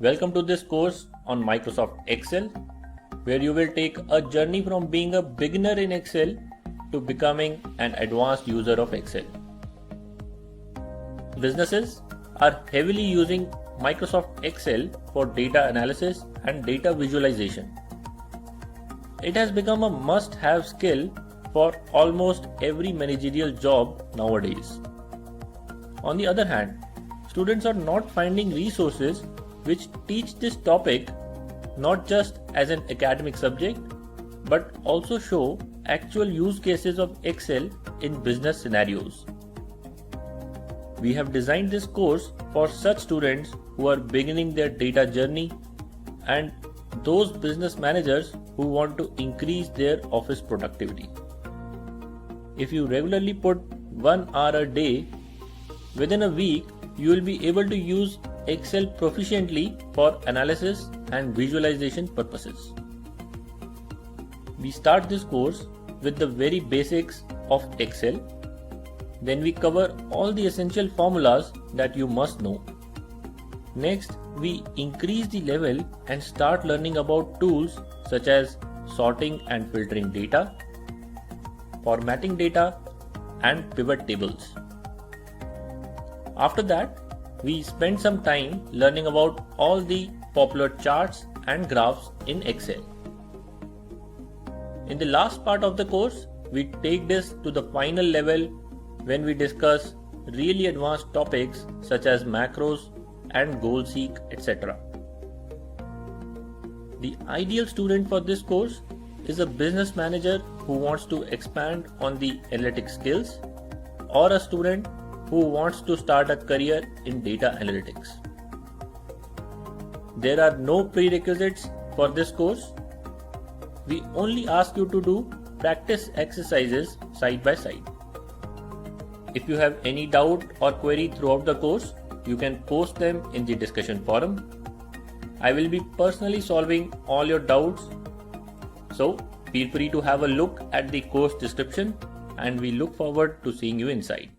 Welcome to this course on Microsoft Excel, where you will take a journey from being a beginner in Excel to becoming an advanced user of Excel. Businesses are heavily using Microsoft Excel for data analysis and data visualization. It has become a must-have skill for almost every managerial job nowadays. On the other hand, students are not finding resources which teach this topic not just as an academic subject, but also show actual use cases of Excel in business scenarios. We have designed this course for such students who are beginning their data journey and those business managers who want to increase their office productivity. If you regularly put 1 hour a day, within a week you will be able to use Excel proficiently for analysis and visualization purposes. We start this course with the very basics of Excel. Then we cover all the essential formulas that you must know. Next, we increase the level and start learning about tools such as sorting and filtering data, formatting data, and pivot tables. After that, we spend some time learning about all the popular charts and graphs in Excel. In the last part of the course, we take this to the final level when we discuss really advanced topics such as macros and goal seek, etc. The ideal student for this course is a business manager who wants to expand on the analytics skills, or a student who wants to start a career in data analytics. There are no prerequisites for this course. We only ask you to do practice exercises side by side. If you have any doubt or query throughout the course, you can post them in the discussion forum. I will be personally solving all your doubts, so feel free to have a look at the course description, and we look forward to seeing you inside.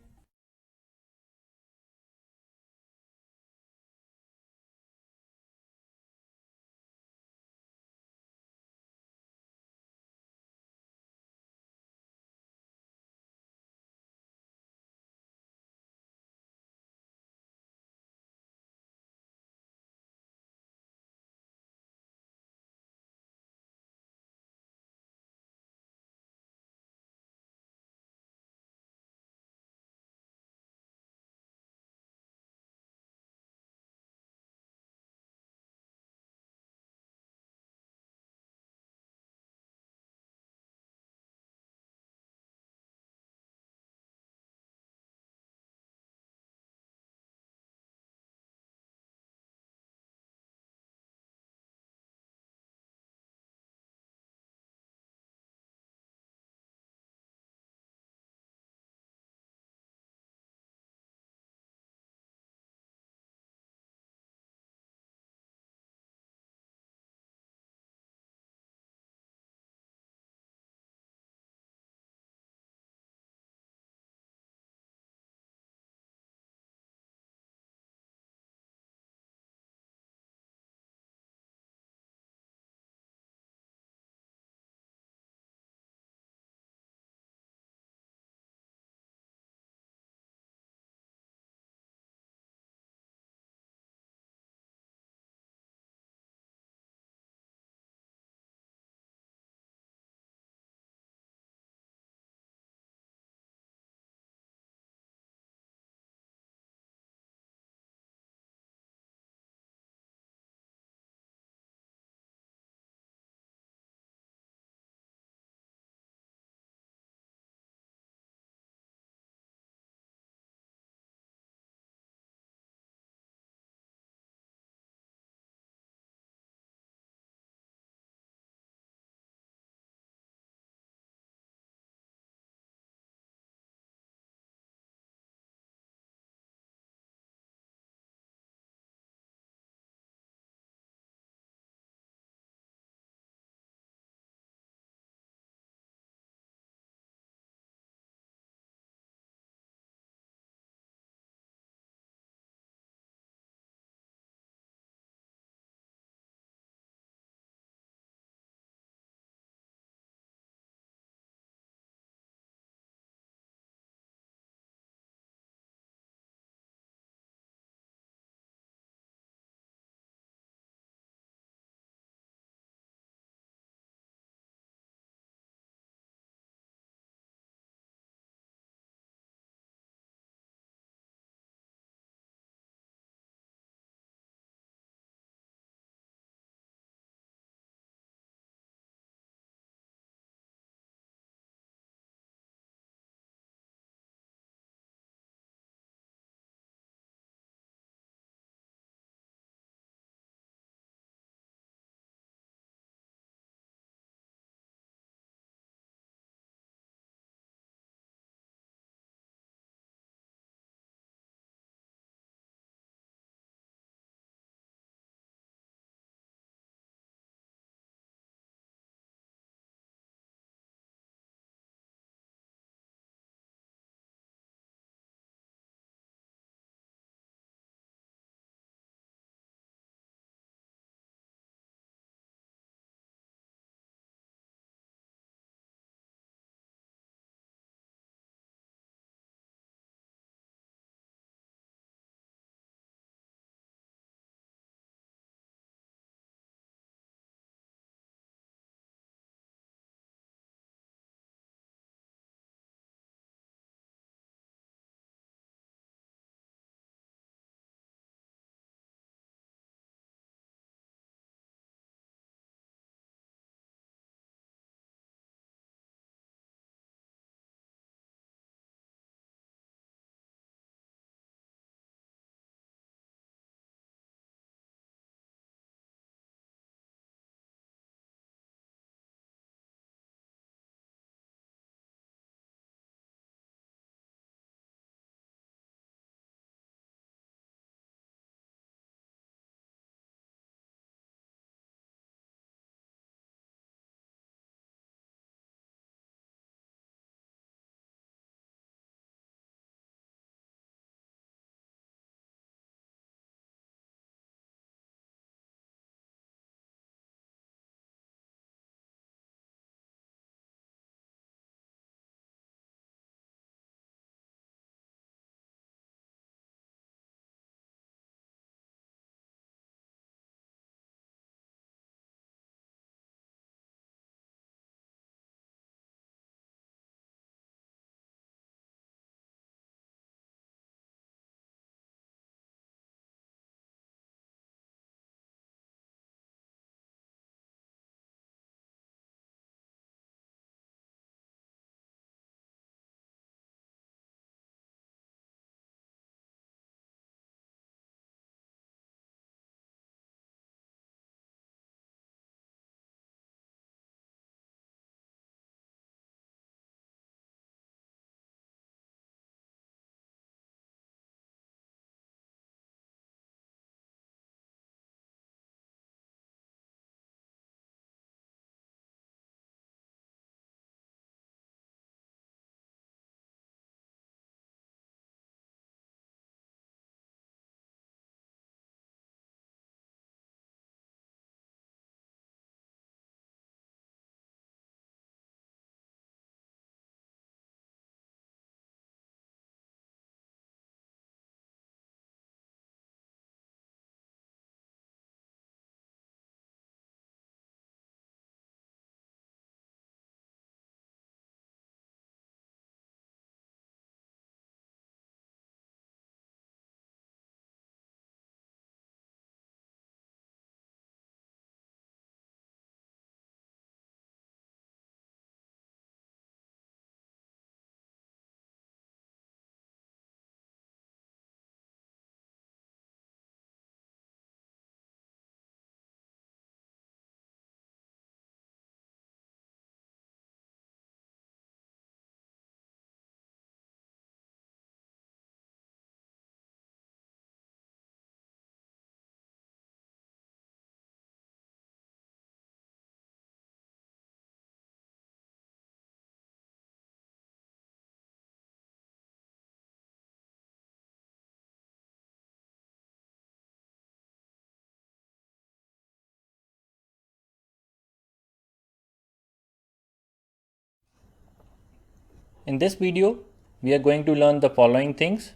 In this video, we are going to learn the following things.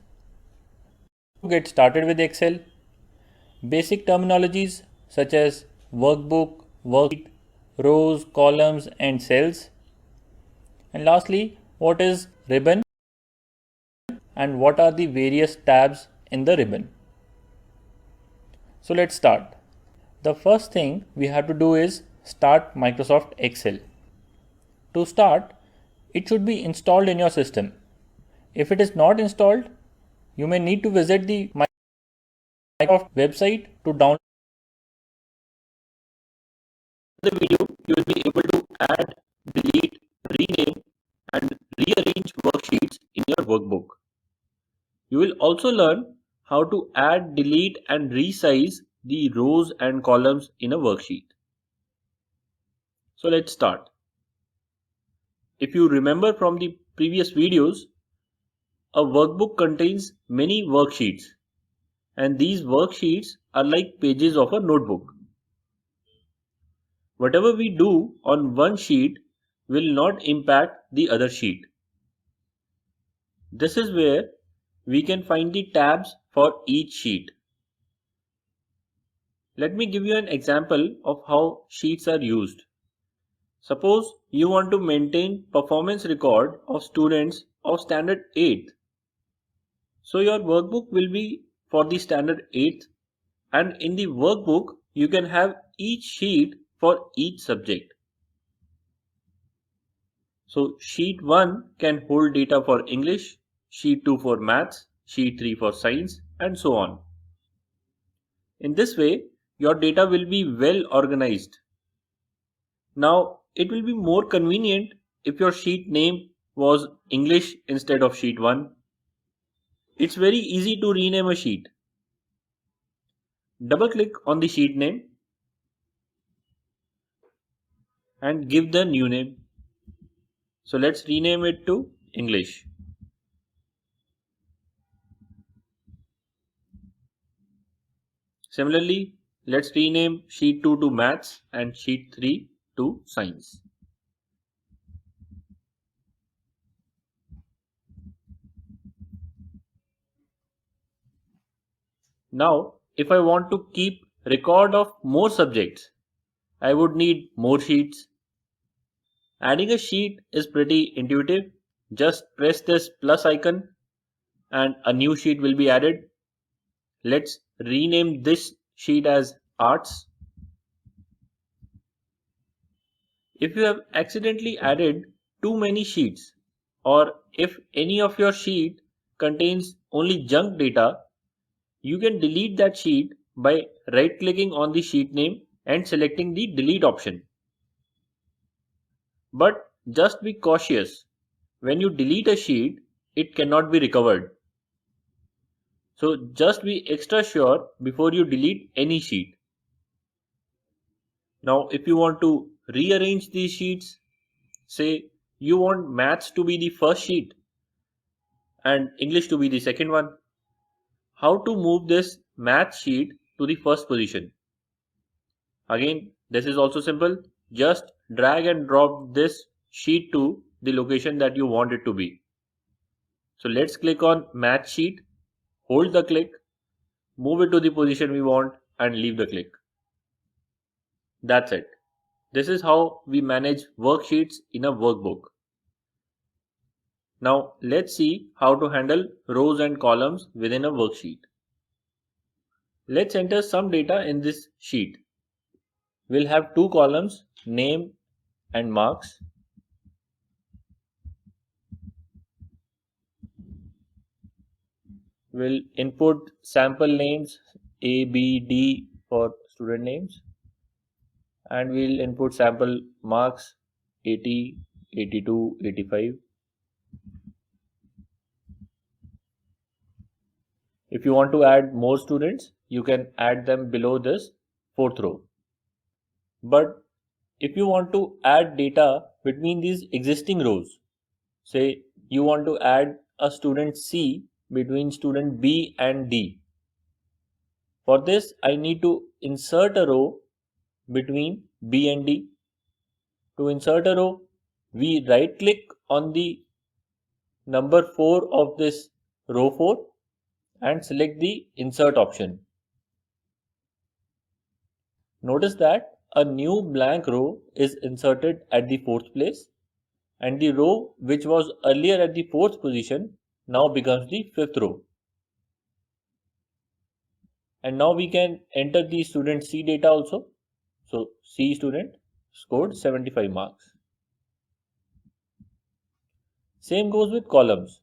To get started with Excel, basic terminologies such as workbook, worksheet, rows, columns, and cells. And lastly, what is ribbon and what are the various tabs in the ribbon. So let's start. The first thing we have to do is start Microsoft Excel. To start, it should be installed in your system. If it is not installed, you may need to visit the Microsoft website to download the video. You will be able to add, delete, rename, and rearrange worksheets in your workbook. You will also learn how to add, delete, and resize the rows and columns in a worksheet. So let's start. If you remember from the previous videos, a workbook contains many worksheets, and these worksheets are like pages of a notebook. Whatever we do on one sheet will not impact the other sheet. This is where we can find the tabs for each sheet. Let me give you an example of how sheets are used. Suppose you want to maintain performance record of students of standard 8th. So your workbook will be for the standard 8th, and in the workbook you can have each sheet for each subject. So sheet 1 can hold data for English, sheet 2 for maths, sheet 3 for science, and so on. In this way, your data will be well organized. Now, it will be more convenient if your sheet name was English instead of sheet 1. It's very easy to rename a sheet. Double click on the sheet name and give the new name. So let's rename it to English. Similarly, let's rename sheet 2 to maths and sheet 3 to science. Now, if I want to keep record of more subjects, I would need more sheets. Adding a sheet is pretty intuitive. Just press this plus icon and a new sheet will be added. Let's rename this sheet as Arts. If you have accidentally added too many sheets, or if any of your sheet contains only junk data, you can delete that sheet by right clicking on the sheet name and selecting the delete option. But just be cautious. When you delete a sheet, it cannot be recovered. So just be extra sure before you delete any sheet. Now, if you want to rearrange these sheets, say you want maths to be the first sheet and English to be the second one. How to move this math sheet to the first position? Again, this is also simple. Just drag and drop this sheet to the location that you want it to be. So let's click on math sheet, hold the click, move it to the position we want and leave the click. That's it. This is how we manage worksheets in a workbook. Now let's see how to handle rows and columns within a worksheet. Let's enter some data in this sheet. We'll have two columns, name and marks. We'll input sample names A, B, D for student names, and we'll input sample marks 80, 82, 85. If you want to add more students, you can add them below this fourth row. But if you want to add data between these existing rows, say you want to add a student C between student B and D. For this, I need to insert a row between B and D. To insert a row, we right click on the number 4 of this row 4 and select the insert option. Notice that a new blank row is inserted at the 4th place, and the row which was earlier at the 4th position now becomes the 5th row. And now we can enter the student C data also. So C student scored 75 marks. Same goes with columns.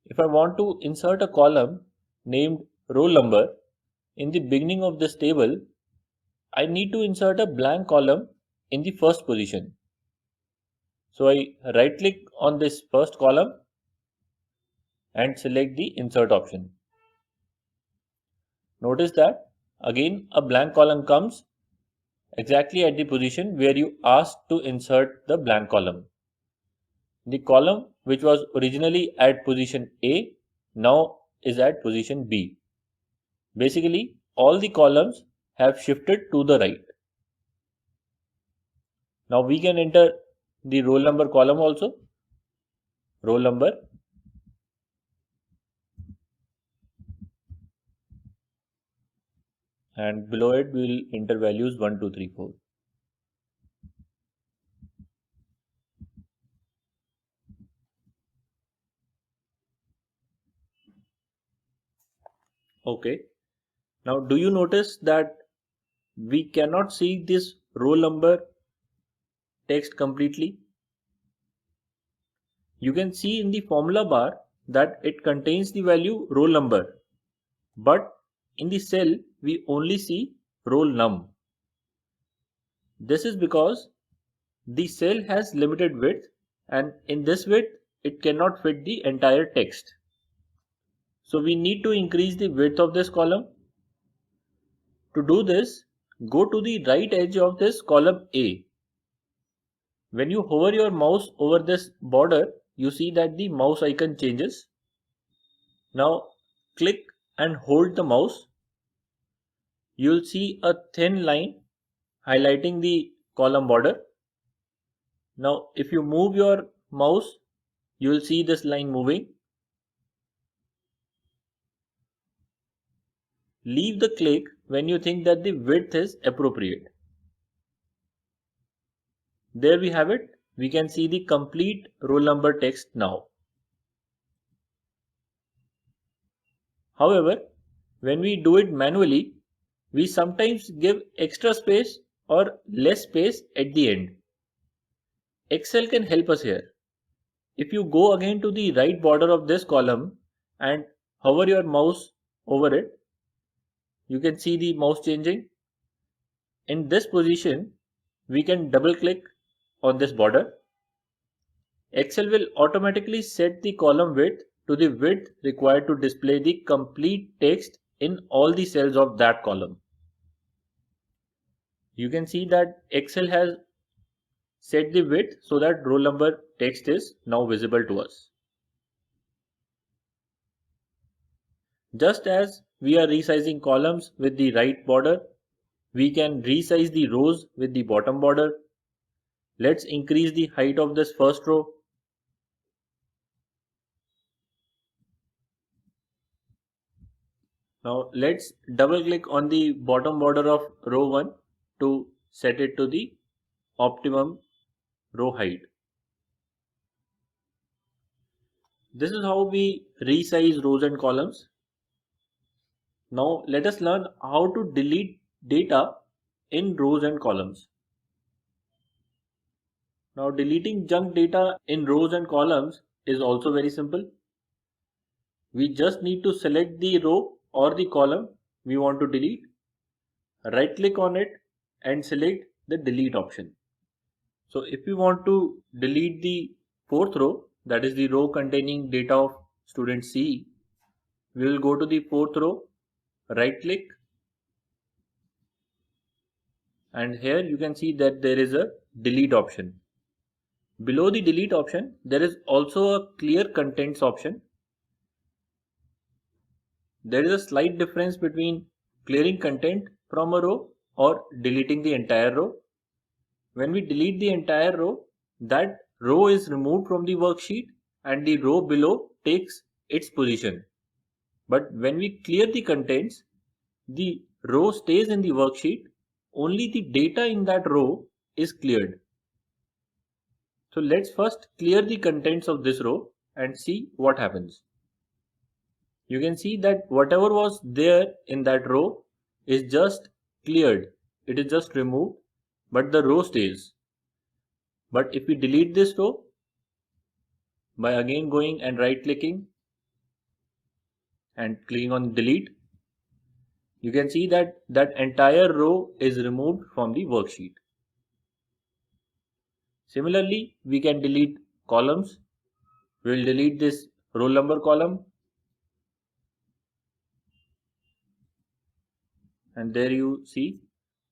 If I want to insert a column named roll number in the beginning of this table, I need to insert a blank column in the first position. So I right click on this first column and select the insert option. Notice that again a blank column comes exactly at the position where you asked to insert the blank column. The column which was originally at position A now is at position B. Basically, all the columns have shifted to the right. Now we can enter the roll number column also. Roll number, and below it we will enter values 1, 2, 3, 4. Okay. Now do you notice that we cannot see this roll number text completely? You can see in the formula bar that it contains the value roll number, but in the cell we only see roll num. This is because the cell has limited width, and in this width it cannot fit the entire text. So we need to increase the width of this column. To do this, go to the right edge of this column A. When you hover your mouse over this border, you see that the mouse icon changes. Now click and hold the mouse. You will see a thin line highlighting the column border. Now if you move your mouse, you will see this line moving. Leave the click when you think that the width is appropriate. There we have it. We can see the complete roll number text now. However, when we do it manually, we sometimes give extra space or less space at the end. Excel can help us here. If you go again to the right border of this column and hover your mouse over it, you can see the mouse changing. In this position, we can double click on this border. Excel will automatically set the column width to the width required to display the complete text in all the cells of that column. You can see that Excel has set the width so that roll number text is now visible to us. Just as we are resizing columns with the right border, we can resize the rows with the bottom border. Let's increase the height of this first row. Now let's double click on the bottom border of row 1 to set it to the optimum row height. This is how we resize rows and columns. Now let us learn how to delete data in rows and columns. Now deleting junk data in rows and columns is also very simple. We just need to select the row or the column we want to delete, right click on it and select the delete option. So if we want to delete the 4th row, that is the row containing data of student C, we will go to the 4th row, right click, and here you can see that there is a delete option. Below the delete option, there is also a clear contents option. There is a slight difference between clearing content from a row or deleting the entire row. When we delete the entire row, that row is removed from the worksheet and the row below takes its position. But when we clear the contents, the row stays in the worksheet, only the data in that row is cleared. So let's first clear the contents of this row and see what happens. You can see that whatever was there in that row is just cleared. It is just removed, but the row stays. But if we delete this row by again going and right clicking and clicking on delete, you can see that that entire row is removed from the worksheet. Similarly, we can delete columns. We will delete this roll number column, and there you see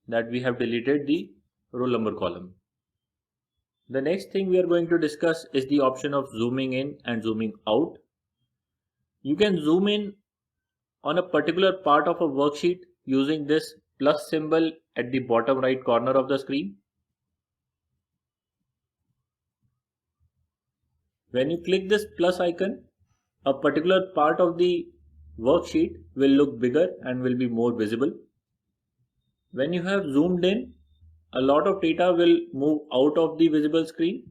that we have deleted the roll number column. The next thing we are going to discuss is the option of zooming in and zooming out. You can zoom in on a particular part of a worksheet using this plus symbol at the bottom right corner of the screen. When you click this plus icon, a particular part of the worksheet will look bigger and will be more visible. When you have zoomed in, a lot of data will move out of the visible screen.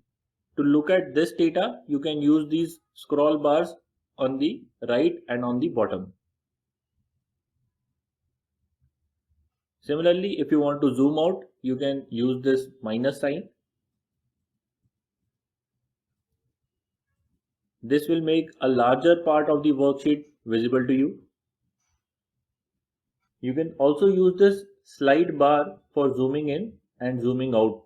To look at this data, you can use these scroll bars on the right and on the bottom. Similarly, if you want to zoom out, you can use this minus sign. This will make a larger part of the worksheet visible to you. You can also use this slide bar for zooming in and zooming out.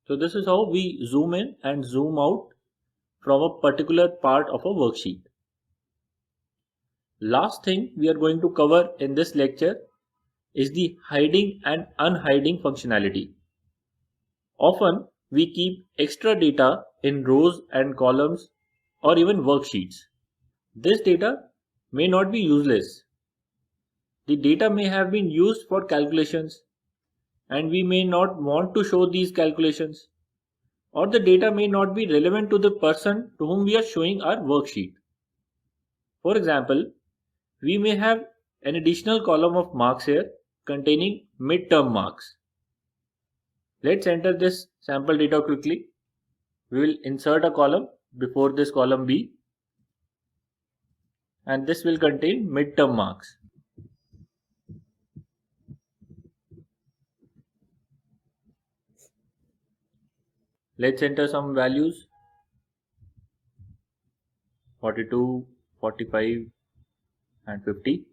So this is how we zoom in and zoom out from a particular part of a worksheet. Last thing we are going to cover in this lecture is the hiding and unhiding functionality. Often we keep extra data in rows and columns or even worksheets. This data may not be useless. The data may have been used for calculations and we may not want to show these calculations, or the data may not be relevant to the person to whom we are showing our worksheet. For example, we may have an additional column of marks here containing midterm marks. Let's enter this sample data quickly. We will insert a column before this column B, and this will contain midterm marks. Let's enter some values: 42, 45 and 50.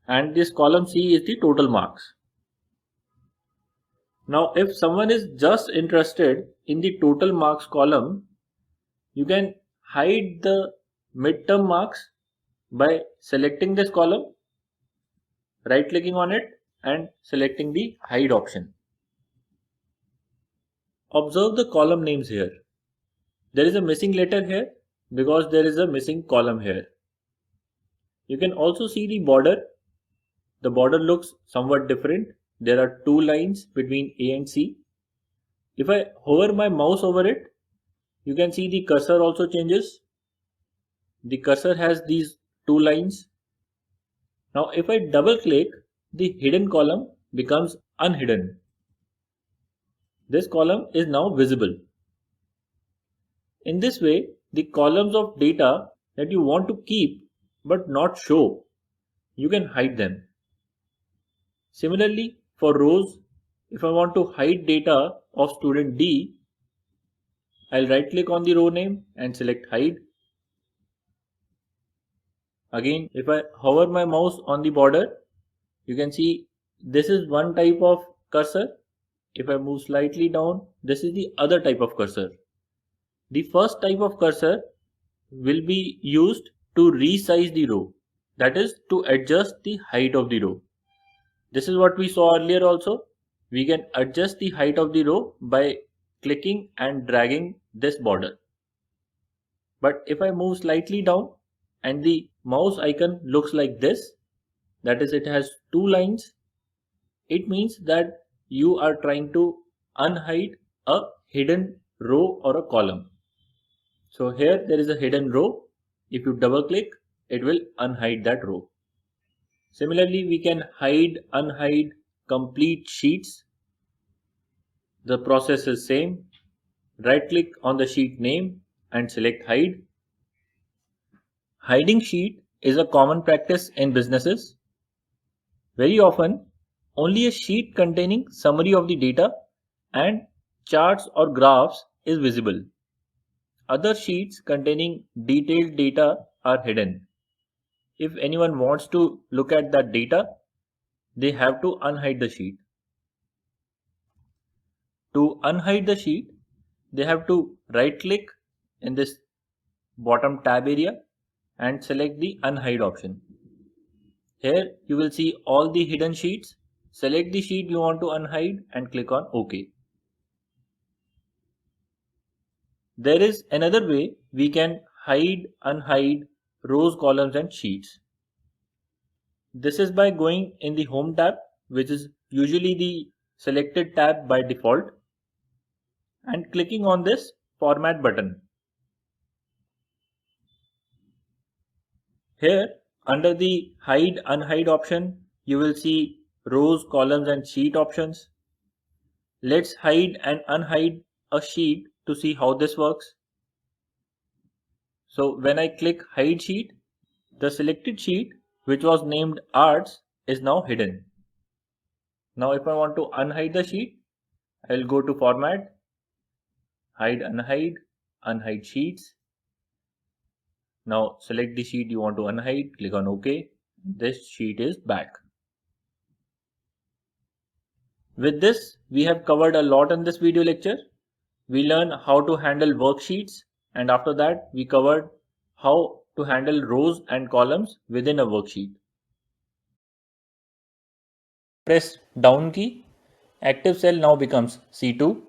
And this column C is the total marks. Now if someone is just interested in the total marks column, you can hide the midterm marks by selecting this column, right clicking on it and selecting the hide option. Observe the column names here. There is a missing letter here because there is a missing column here. You can also see the border. The border looks somewhat different. There are two lines between A and C. If I hover my mouse over it, you can see the cursor also changes. The cursor has these two lines. Now if I double click, the hidden column becomes unhidden. This column is now visible. In this way, the columns of data that you want to keep but not show, you can hide them. Similarly, for rows, if I want to hide data of student D, I'll right click on the row name and select hide. Again, if I hover my mouse on the border, you can see this is one type of cursor. If I move slightly down, this is the other type of cursor. The first type of cursor will be used to resize the row, that is to adjust the height of the row. This is what we saw earlier also. We can adjust the height of the row by clicking and dragging this border. But if I move slightly down and the mouse icon looks like this, that is it has two lines, it means that you are trying to unhide a hidden row or a column. So here there is a hidden row. If you double click, it will unhide that row. Similarly, we can unhide complete sheets. The process is same. Right click on the sheet name and select hide. Hiding sheet is a common practice in businesses. Very often, only a sheet containing summary of the data and charts or graphs is visible. Other sheets containing detailed data are hidden. If anyone wants to look at that data, they have to unhide the sheet. To unhide the sheet, they have to right click in this bottom tab area and select the unhide option. Here you will see all the hidden sheets. Select the sheet you want to unhide and click on OK. There is another way we can unhide rows, columns and sheets. This is by going in the Home tab, which is usually the selected tab by default, and clicking on this Format button. Here, under the Hide Unhide option, you will see rows, columns and sheet options. Let's hide and unhide a sheet to see how this works. So when I click Hide Sheet, the selected sheet, which was named Arts, is now hidden. Now if I want to unhide the sheet, I will go to Format, Hide Unhide, Unhide Sheets. Now select the sheet you want to unhide, click on OK. This sheet is back. With this, we have covered a lot in this video lecture. We learned how to handle worksheets, and after that we covered how to handle rows and columns within a worksheet. Press down key, active cell now becomes C2.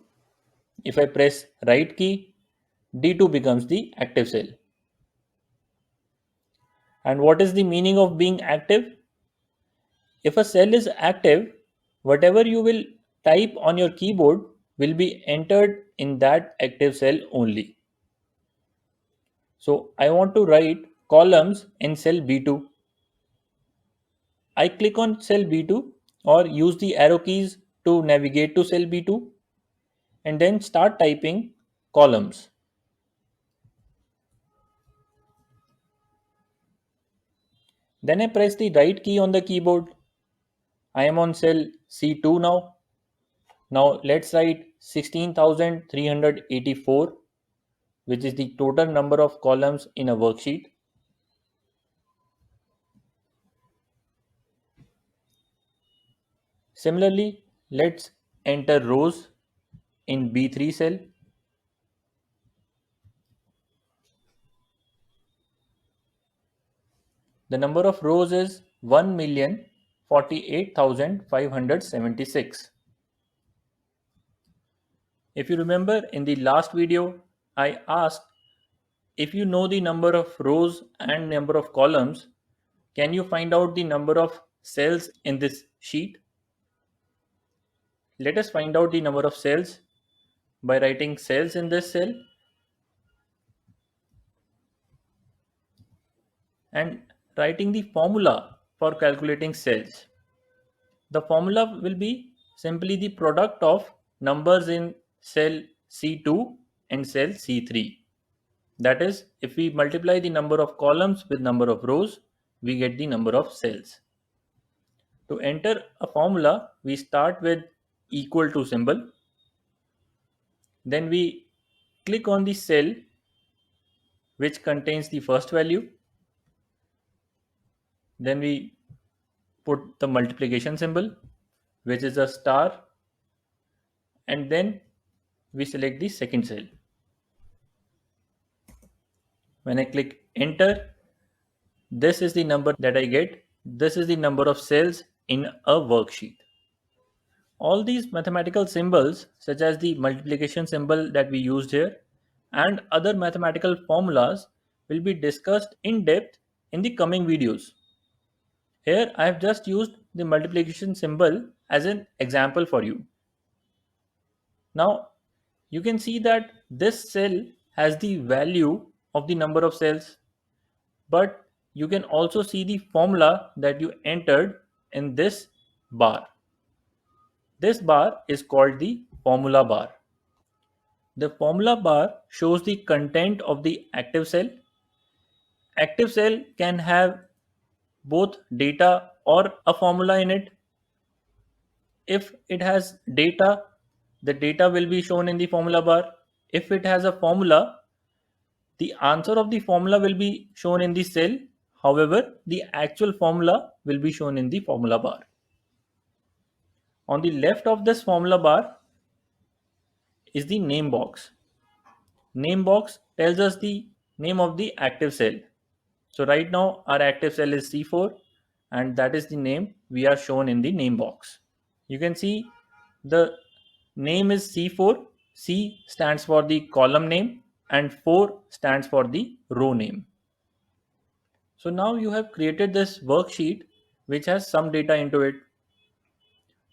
If I press right key, D2 becomes the active cell. And what is the meaning of being active? If a cell is active, whatever you will type on your keyboard will be entered in that active cell only. So I want to write columns in cell B2. I click on cell B2 or use the arrow keys to navigate to cell B2 and then start typing columns. Then I press the right key on the keyboard. I am on cell C2 now. Now let's write 16,384, which is the total number of columns in a worksheet. Similarly, let's enter rows in B3 cell. The number of rows is 1,048,576. If you remember in the last video, I asked if you know the number of rows and number of columns, can you find out the number of cells in this sheet? Let us find out the number of cells by writing cells in this cell and writing the formula for calculating cells. The formula will be simply the product of numbers in cell C2 and cell C3. That is, if we multiply the number of columns with number of rows, we get the number of cells. To enter a formula, we start with equal to symbol. Then we click on the cell which contains the first value. Then we put the multiplication symbol, which is a star, and then we select the second cell. When I click enter, this is the number that I get. This is the number of cells in a worksheet. All these mathematical symbols, such as the multiplication symbol that we used here, and other mathematical formulas will be discussed in depth in the coming videos. Here I have just used the multiplication symbol as an example for you. Now you can see that this cell has the value of the number of cells, but you can also see the formula that you entered in this bar. This bar is called the formula bar. The formula bar shows the content of the active cell. Active cell can have both data or a formula in it. If it has data, the data will be shown in the formula bar. If it has a formula, the answer of the formula will be shown in the cell. However, the actual formula will be shown in the formula bar. On the left of this formula bar is the name box. Name box tells us the name of the active cell. So right now our active cell is C4 and that is the name we are shown in the name box. You can see the name is C4. C stands for the column name and 4 stands for the row name. So now you have created this worksheet which has some data into it.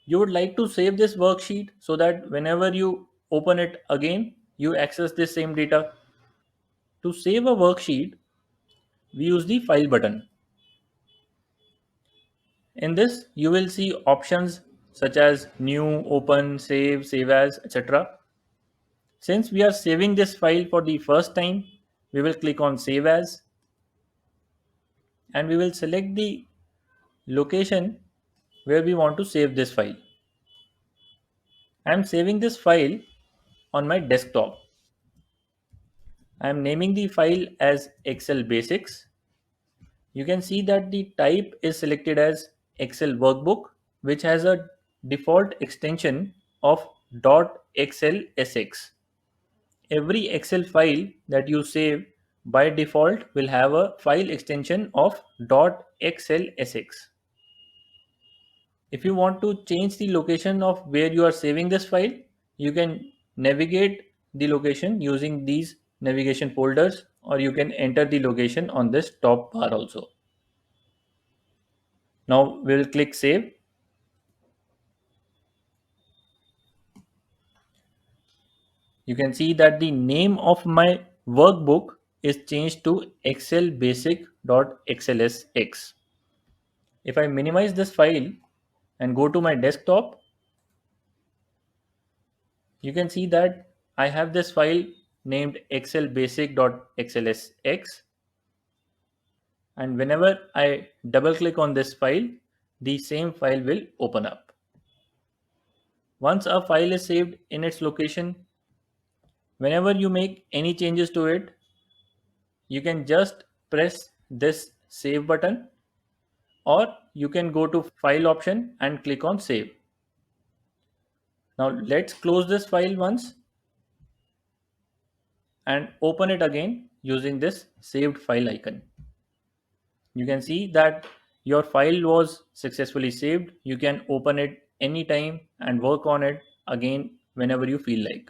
You would like to save this worksheet so that whenever you open it again, you access this same data. To save a worksheet, we use the file button. In this, you will see options such as new, open, save as, etc. Since we are saving this file for the first time, we will click on save as and we will select the location where we want to save this file. I am saving this file on my desktop. I am naming the file as Excel Basics. You can see that the type is selected as Excel Workbook, which has a default extension of .xlsx. Every Excel file that you save by default will have a file extension of .xlsx. If you want to change the location of where you are saving this file, you can navigate the location using these navigation folders, or you can enter the location on this top bar also. Now we will click save. You can see that the name of my workbook is changed to excelbasic.xlsx. If I minimize this file and go to my desktop, you can see that I have this file named excelbasic.xlsx, and whenever I double click on this file, the same file will open up. Once a file is saved in its location, whenever you make any changes to it, you can just press this save button, or you can go to file option and click on save. Now let's close this file once and open it again using this saved file icon. You can see that your file was successfully saved. You can open it anytime and work on it again whenever you feel like.